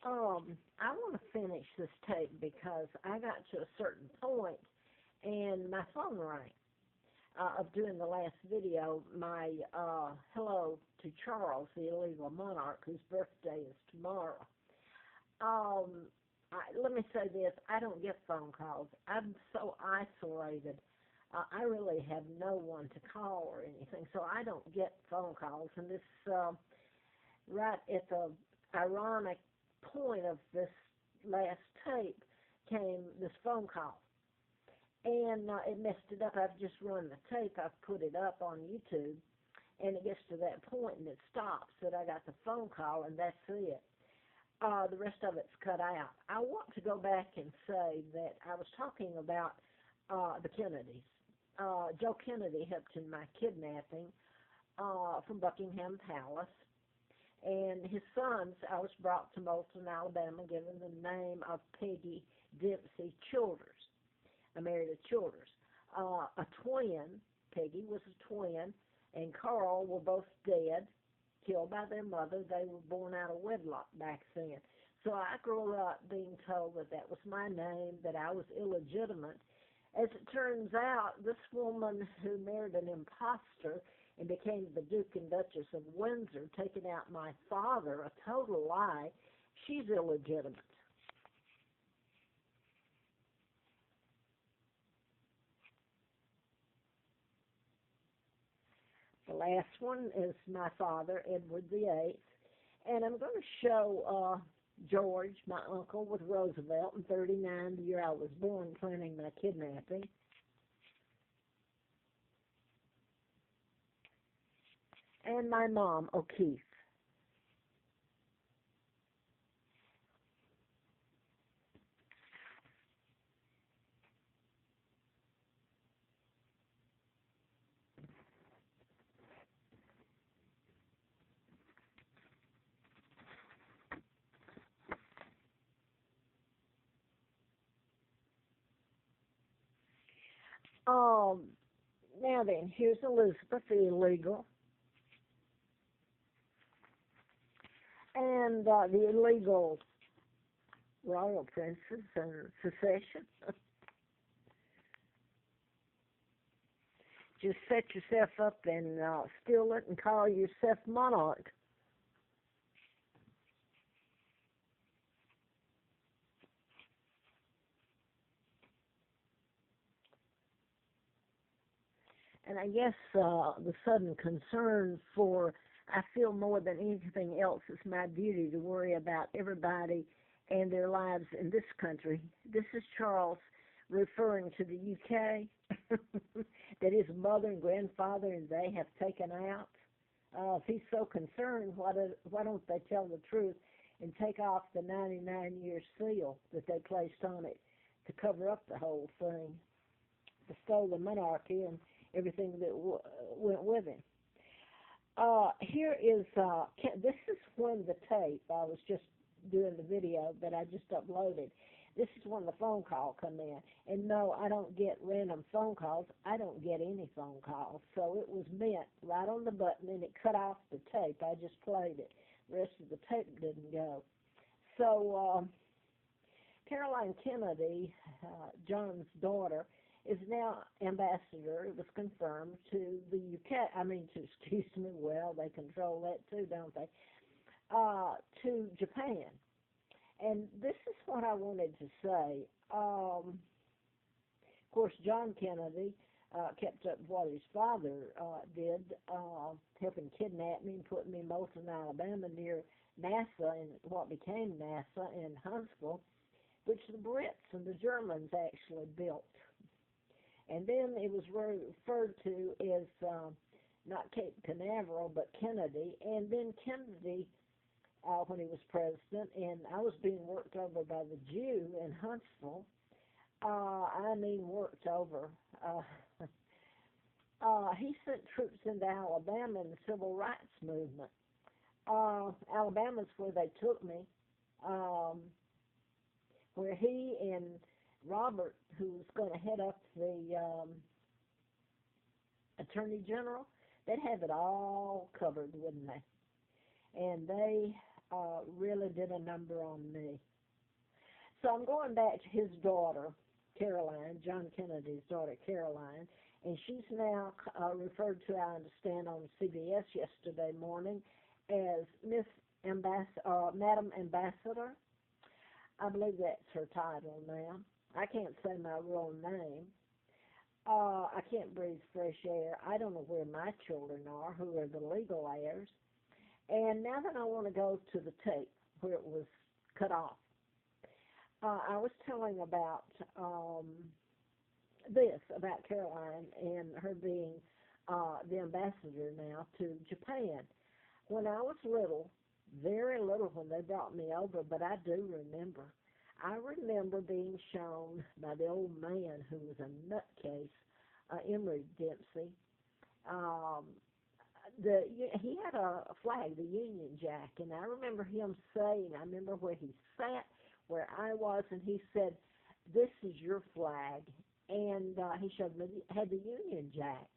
I want to finish this tape because I got to a certain point and my phone rang of doing the last video. My hello to Charles, the illegal monarch, whose birthday is tomorrow. Um, Let me say this: I don't get phone calls. I'm so isolated. I really have no one to call or anything, so I don't get phone calls. And this right at the ironic point of this last tape came this phone call. And it messed it up. I've just run the tape. I've put it up on YouTube. And it gets to that point and it stops that I got the phone call and that's it. The rest of it's cut out. I want to go back and say that I was talking about the Kennedys. Joe Kennedy helped in my kidnapping from Buckingham Palace. And his sons, I was brought to Moulton, Alabama, given the name of Peggy Dempsey Childers. I married a Childers. A twin, Peggy was a twin, and Carl were both dead, killed by their mother. They were born out of wedlock back then. So I grew up being told that that was my name, that I was illegitimate. As it turns out, this woman who married an imposter and became the Duke and Duchess of Windsor, taking out my father, a total lie, she's illegitimate. The last one is my father, Edward VIII, and I'm going to show George, my uncle, with Roosevelt in 39, the year I was born, planning my kidnapping. And my mom, O'Keefe. Now then, here's Elizabeth, the illegal, and the illegal royal princess and secession. Just set yourself up and steal it and call yourself monarch. And I guess the sudden concern for, I feel more than anything else, it's my duty to worry about everybody and their lives in this country. This is Charles referring to the UK that his mother and grandfather and they have taken out. If he's so concerned, why don't they tell the truth and take off the 99-year seal that they placed on it to cover up the whole thing, to stole the monarchy and everything that went with him. Here is, this is when the tape, I was just doing the video that I just uploaded. This is when the phone call come in. And no, I don't get random phone calls. I don't get any phone calls. So it was meant right on the button and it cut off the tape. I just played it. The rest of the tape didn't go. So Caroline Kennedy, John's daughter, is now ambassador, it was confirmed, to the UK, well, they control that too, don't they, to Japan. And this is what I wanted to say. Of course, John Kennedy kept up what his father did, helping kidnap me and put me in Moulton, Alabama, near NASA, and what became NASA in Huntsville, which the Brits and the Germans actually built. And then it was referred to as not Cape Canaveral, but Kennedy. And then Kennedy, when he was president, and I was being worked over by the Jew in Huntsville. Worked over. He sent troops into Alabama in the Civil Rights Movement. Alabama's where they took me, where he and Robert, who was going to head up the Attorney General, they'd have it all covered, wouldn't they? And they really did a number on me. So I'm going back to his daughter, Caroline, John Kennedy's daughter, Caroline, and she's now referred to, I understand, on CBS yesterday morning as Madam Ambassador. I believe that's her title now. I can't say my real name. I can't breathe fresh air. I don't know where my children are, who are the legal heirs. And now that I want to go to the tape where it was cut off, I was telling about this, about Caroline and her being the ambassador now to Japan. When I was little, very little when they brought me over, but I do remember. I remember being shown by the old man who was a nutcase, Emery Dempsey. Um, he had a flag, the Union Jack, and I remember him saying, I remember where he sat, where I was, and he said, "This is your flag," and he showed me had the Union Jack.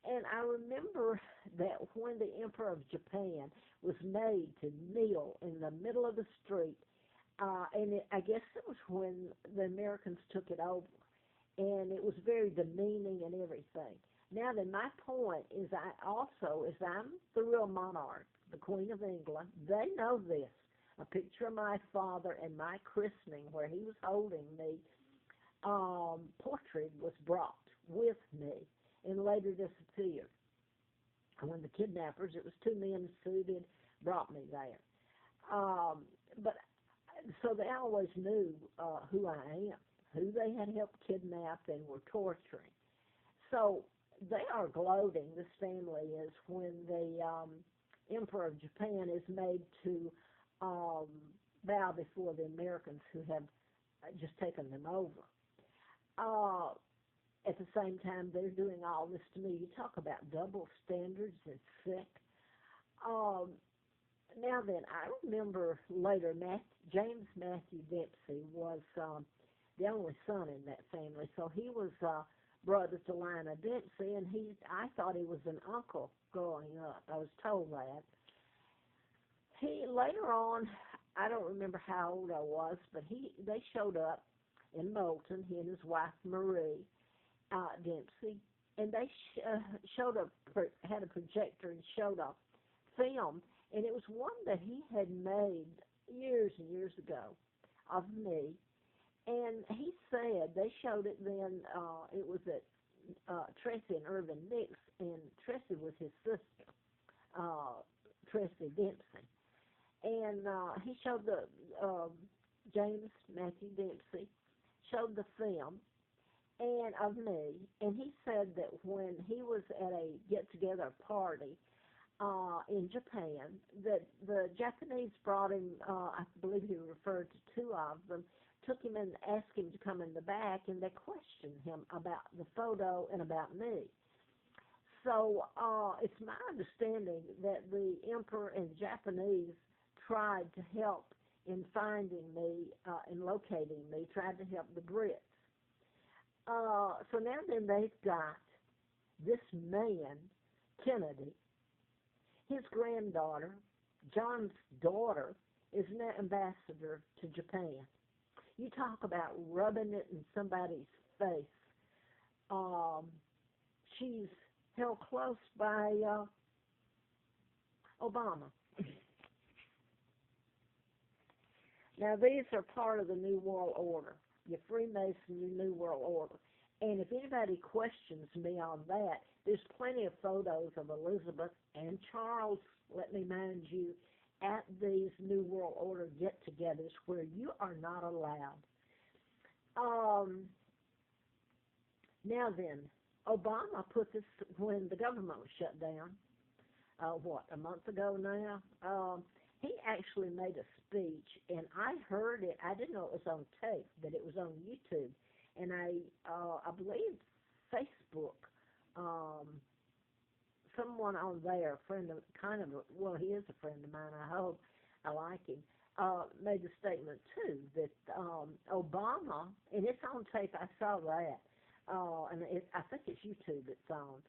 And I remember that when the Emperor of Japan was made to kneel in the middle of the street, I guess it was when the Americans took it over, and it was very demeaning and everything. Now then, my point is I'm the real monarch, the Queen of England. They know this. A picture of my father and my christening where he was holding me, portrait was brought with me and later disappeared. And when the kidnappers, it was two men suited, brought me there. But so they always knew who I am, who they had helped kidnap and were torturing. So they are gloating, this family is, when the Emperor of Japan is made to bow before the Americans who have just taken them over. At the same time, they're doing all this to me. You talk about double standards and sick. Now then, I remember later, James Matthew Dempsey was the only son in that family, so he was brother to Lionel Dempsey, and I thought he was an uncle growing up. I was told that. He later on, I don't remember how old I was, but they showed up in Moulton, he and his wife Marie Dempsey, and they had a projector and showed a film, and it was one that he had made years and years ago of me, and he said they showed it then. It was at Tracy and Irvin Nix, and Tracy was his sister, Tracy Dempsey. And he showed James Matthew Dempsey showed the film and of me, and he said that when he was at a get-together party in Japan, that the Japanese brought him, I believe he referred to two of them, took him and asked him to come in the back, and they questioned him about the photo and about me. So it's my understanding that the Emperor and Japanese tried to help in finding me, in locating me, tried to help the Brits. So now then they've got this man, Kennedy, his granddaughter, John's daughter, is an ambassador to Japan. You talk about rubbing it in somebody's face. She's held close by Obama. Now, these are part of the New World Order, your Freemasonry New World Order. And if anybody questions me on that, there's plenty of photos of Elizabeth and Charles, let me mind you, at these New World Order get-togethers where you are not allowed. Now then, Obama put this, when the government was shut down, a month ago now, he actually made a speech, and I heard it. I didn't know it was on tape, but it was on YouTube, and I believe Facebook, someone on there, a friend of, he is a friend of mine, I hope, I like him, made a statement too, that Obama, and it's on tape, I saw that, and I think it's YouTube it's on,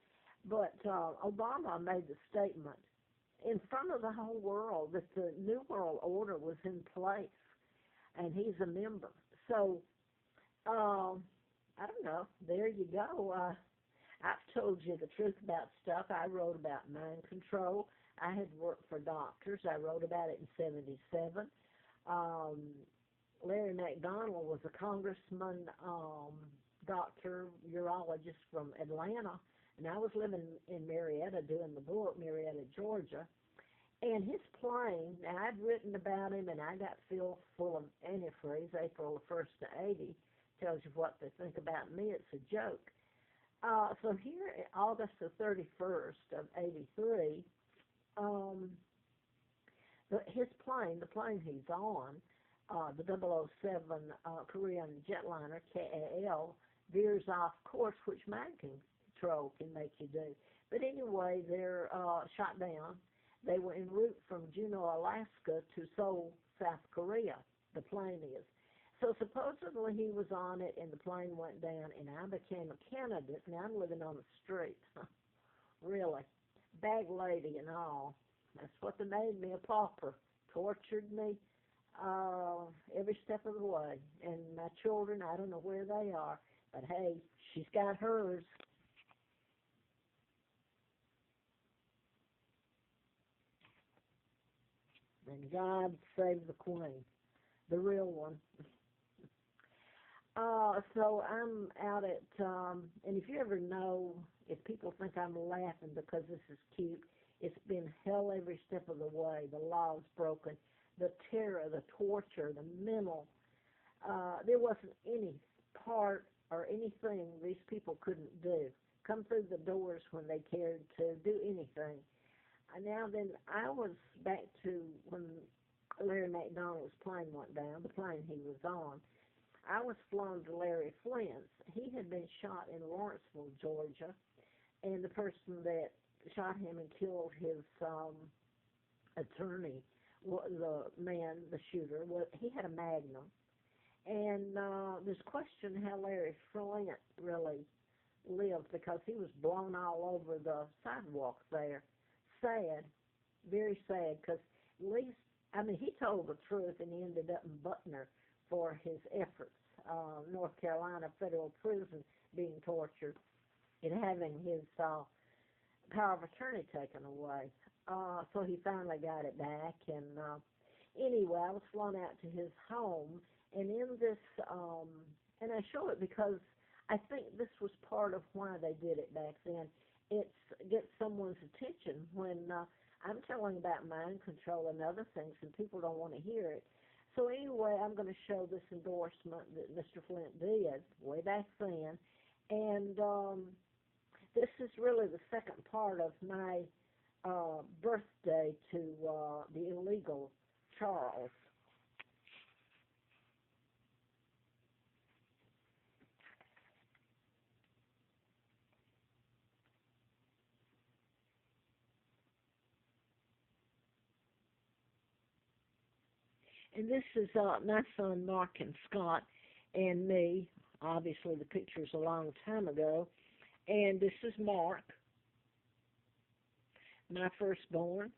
but Obama made the statement in front of the whole world that the New World Order was in place, and he's a member. So, I don't know. There you go. I've told you the truth about stuff. I wrote about mind control. I had worked for doctors. I wrote about it in '77. Um, Larry McDonald was a congressman, doctor, urologist from Atlanta, and I was living in Marietta doing the book, Marietta, Georgia. And his plane, now I'd written about him, and I got filled full of antifreeze April the 1st to 80. Tells you what they think about me. It's a joke. So here, August the 31st of 83, um, his plane, the plane he's on, the 007 Korean jetliner, KAL, veers off course, which mind control can make you do. But anyway, they're shot down. They were en route from Juneau, Alaska to Seoul, South Korea, the plane is. So supposedly he was on it and the plane went down and I became a candidate. Now I'm living on the street. Really. Bag lady and all. That's what they made me, a pauper. Tortured me every step of the way. And my children, I don't know where they are. But hey, she's got hers. And God save the queen, the real one. So I'm out at, and if you ever know, if people think I'm laughing because this is cute, it's been hell every step of the way. The law's broken, the terror, the torture, the mental. There wasn't any part or anything these people couldn't do. Come through the doors when they cared to do anything. Now then, I was back to when Larry McDonald's plane went down, the plane he was on. I was flown to Larry Flint's. He had been shot in Lawrenceville, Georgia, and the person that shot him and killed his attorney, the man, the shooter, he had a Magnum. And there's question how Larry Flint really lived because he was blown all over the sidewalk there. Sad, very sad, because at least, I mean, he told the truth and he ended up in Butner for his efforts. North Carolina federal prison being tortured and having his power of attorney taken away. So he finally got it back. And anyway, I was flown out to his home. And in this, and I show it because I think this was part of why they did it back then. It gets someone's attention when I'm telling about mind control and other things and people don't want to hear it. So anyway, I'm going to show this endorsement that Mr. Flint did way back then. And this is really the second part of my birthday to the illegal Charles. And this is my son, Mark and Scott, and me. Obviously, the picture's a long time ago. And this is Mark, my firstborn.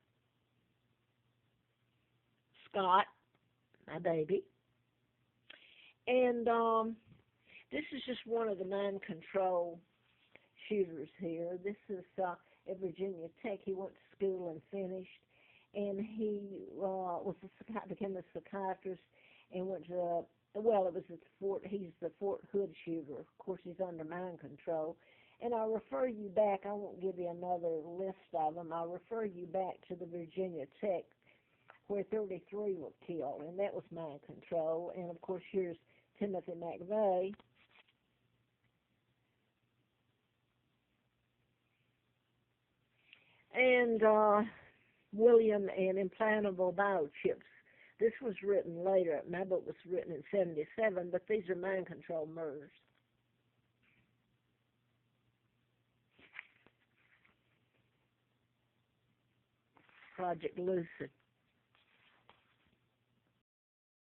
Scott, my baby. And this is just one of the mind control shooters here. This is at Virginia Tech. He went to school and finished. And he became a psychiatrist and went to, well, it was at he's the Fort Hood shooter. Of course, he's under mind control. And I'll refer you back, I won't give you another list of them, I'll refer you back to the Virginia Tech where 33 were killed, and that was mind control. And, of course, here's Timothy McVeigh. And William and implantable biochips. This was written later. My book was written in '77, but these are mind control murders. Project Lucid.